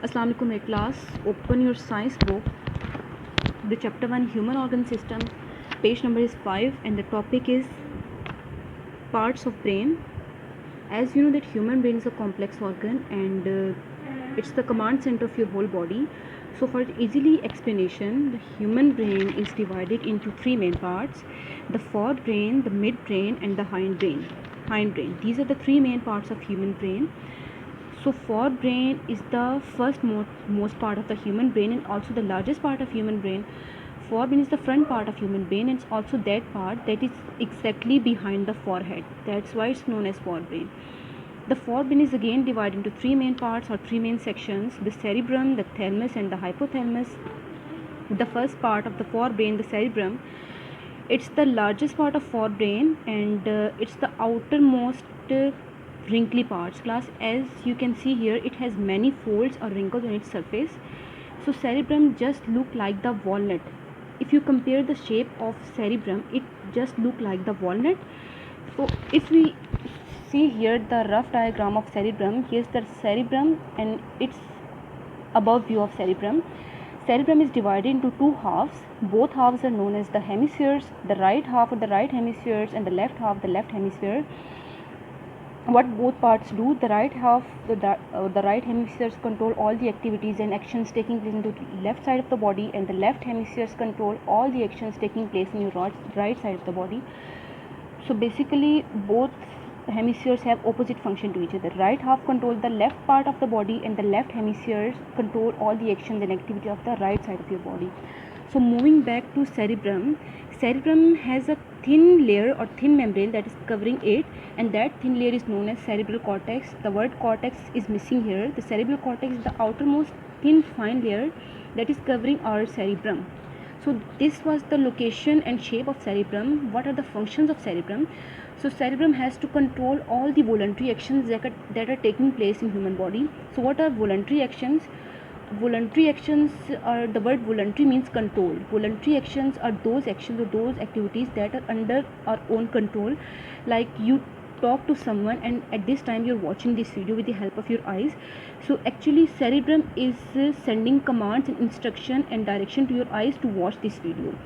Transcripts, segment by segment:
Assalamu alaikum class. Open your science book. The chapter 1 human organ system. Page number is 5 and the topic is parts of brain. As you know that human brain is a complex organ and it's the command center of your whole body. So for easily explanation, the human brain is divided into three main parts: the forebrain, the midbrain and the hindbrain. These are the three main parts of human brain. So forebrain is the most part of the human brain and also the largest part of human brain. Forebrain is the front part of human brain and it's also that part that is exactly behind the forehead. That's why it's known as forebrain. The forebrain is again divided into three main parts or three main sections: the cerebrum, the thalamus and the hypothalamus. The first part of the forebrain, the cerebrum, it's the largest part of forebrain and it's the outermost wrinkly parts. Class, as you can see here, it has many folds or wrinkles on its surface. So cerebrum just look like the walnut. If you compare the shape of cerebrum, it just look like the walnut. So if we see here the rough diagram of cerebrum, here's the cerebrum and it's above view of cerebrum. Cerebrum is divided into two halves. Both halves are known as the hemispheres. The right half of the right hemispheres and the left half the left hemisphere. What both parts do: the right half, the right hemispheres control all the activities and actions taking place in the left side of the body, and the left hemispheres control all the actions taking place in your right side of the body. So basically both hemispheres have opposite function to each other. Right half controls the left part of the body and the left hemispheres control all the actions and activity of the right side of your body. So moving back to cerebrum, cerebrum has a thin layer or thin membrane that is covering it, and that thin layer is known as cerebral cortex. The word cortex is missing here. The cerebral cortex is the outermost thin fine layer that is covering our cerebrum. So this was the location and shape of cerebrum. What are the functions of cerebrum? So cerebrum has to control all the voluntary actions that are taking place in human body. So what are voluntary actions? Voluntary actions are, the word voluntary means control. Voluntary actions are those actions or those activities that are under our own control. Like you talk to someone and at this time you're watching this video with the help of your eyes. So actually cerebrum is sending commands and instruction and direction to your eyes to watch this video.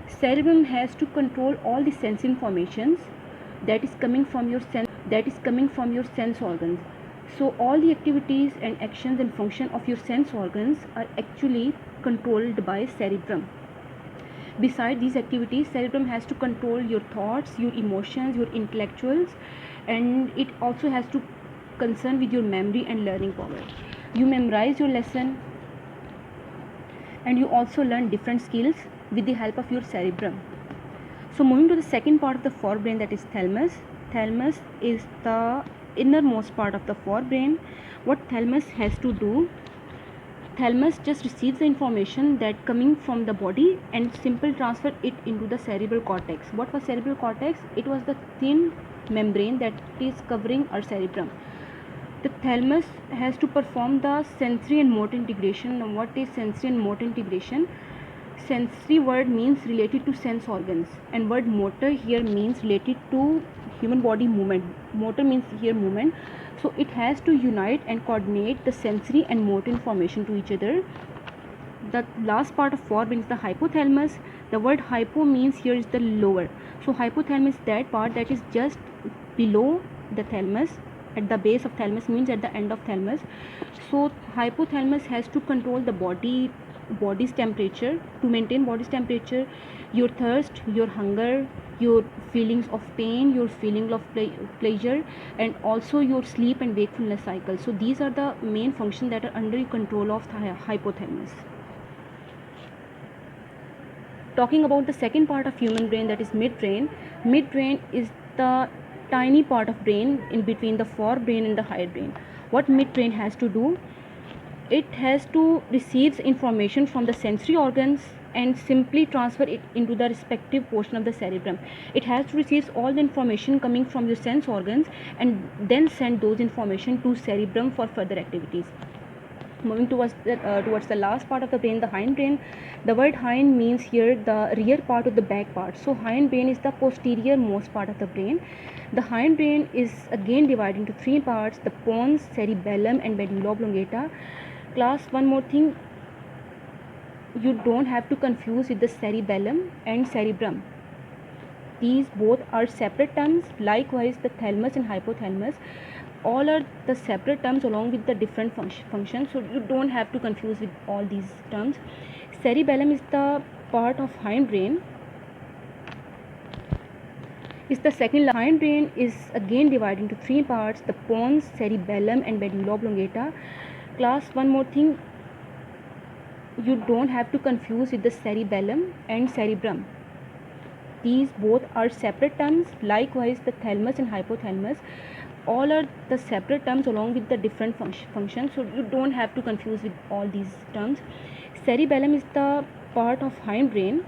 Cerebrum has to control all the sense informations that is coming from your sense organs. So all the activities and actions and function of your sense organs are actually controlled by cerebrum. Beside these activities, cerebrum has to control your thoughts, your emotions, your intellectuals, and it also has to concern with your memory and learning power. You memorize your lesson and you also learn different skills with the help of your cerebrum. So moving to the second part of the forebrain, that is thalamus. Thalamus is the innermost part of the forebrain. What thalamus has to do? Thalamus just receives the information that coming from the body and simple transfer it into the cerebral cortex. What was cerebral cortex? It was the thin membrane that is covering our cerebrum. The thalamus has to perform the sensory and motor integration. Now, what is sensory and motor integration? Sensory word means related to sense organs, and word motor here means related to human body movement. Motor means here movement. So it has to unite and coordinate the sensory and motor information to each other. The last part of forebrain is the hypothalamus. The word hypo means here is the lower. So hypothalamus is that part that is just below the thalamus. At the base of thalamus means at the end of thalamus. So hypothalamus has to control the body's temperature, to maintain body's temperature, your thirst, your hunger, your feelings of pain, your feeling of pleasure, and also your sleep and wakefulness cycle. So these are the main functions that are under control of the hypothalamus. Talking about the second part of human brain, that is midbrain. Midbrain is the tiny part of brain in between the forebrain and the hindbrain. What midbrain has to do? It has to receive information from the sensory organs and simply transfer it into the respective portion of the cerebrum. It has to receive all the information coming from your sense organs and then send those information to cerebrum for further activities. Moving towards the last part of the brain, the hindbrain. The word hind means here the rear part or the back part. So hindbrain is the posterior most part of the brain. The hindbrain is again divided into three parts: the pons, cerebellum and medulla oblongata. Class, one more thing, you don't have to confuse with the cerebellum and cerebrum. These both are separate terms. Likewise, the thalamus and hypothalamus, all are the separate terms along with the different functions. So you don't have to confuse with all these terms. Cerebellum is the part of hindbrain. Is the second hindbrain is again divided into three parts: the pons, cerebellum, and medulla oblongata. Class, one more thing, you don't have to confuse with the cerebellum and cerebrum. These both are separate terms. Likewise, the thalamus and hypothalamus, all are the separate terms along with the different functions. So you don't have to confuse with all these terms. Cerebellum is the part of hindbrain.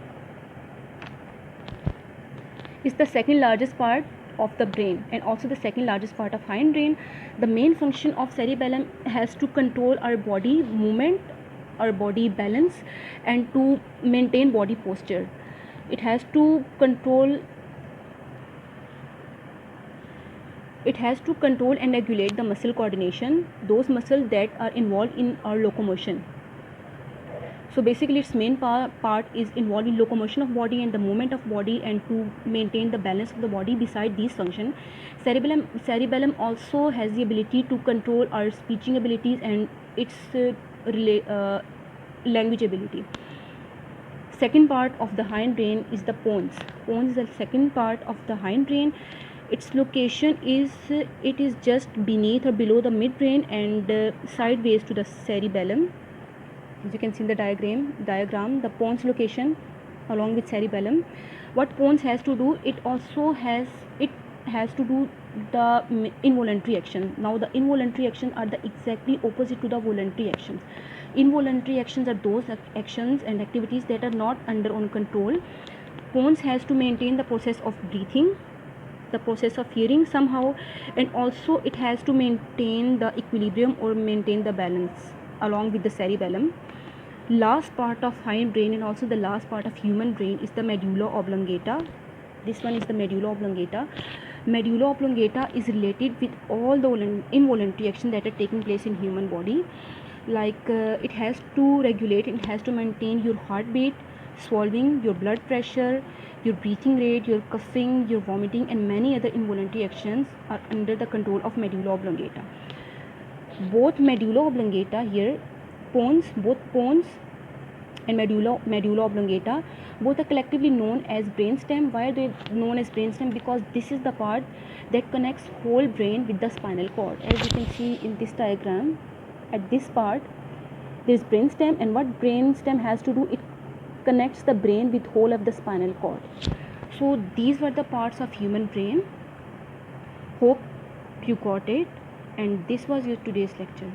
Is the second largest part of the brain and also the second largest part of hindbrain. The main function of cerebellum has to control our body movement, our body balance, and to maintain body posture. It has to control and regulate the muscle coordination, those muscles that are involved in our locomotion. So basically its main part is involved in locomotion of body and the movement of body and to maintain the balance of the body. Beside these functions, cerebellum also has the ability to control our speaking abilities and its language ability. Second part of the hindbrain is the pons. Pons is the second part of the hindbrain. Its location is just beneath or below the midbrain and sideways to the cerebellum. As you can see in the diagram, the pons location along with cerebellum. What pons has to do? It has to do the involuntary action. Now the involuntary actions are the exactly opposite to the voluntary actions. Involuntary actions are those actions and activities that are not under own control. Pons has to maintain the process of breathing, the process of hearing somehow, and also it has to maintain the equilibrium or maintain the balance along with the cerebellum. Last part of hindbrain and also the last part of human brain is the medulla oblongata. This one is the medulla oblongata. Medulla oblongata is related with all the involuntary action that are taking place in human body. Like it has to regulate, it has to maintain your heartbeat, swallowing, your blood pressure, your breathing rate, your coughing, your vomiting, and many other involuntary actions are under the control of medulla oblongata. Both medulla oblongata here, both pons and medulla oblongata, both are collectively known as brainstem. Why are they known as brainstem? Because this is the part that connects whole brain with the spinal cord. As you can see in this diagram, at this part there is brainstem, and what brainstem has to do, it connects the brain with whole of the spinal cord. So these were the parts of human brain. Hope you got it, and this was your today's lecture.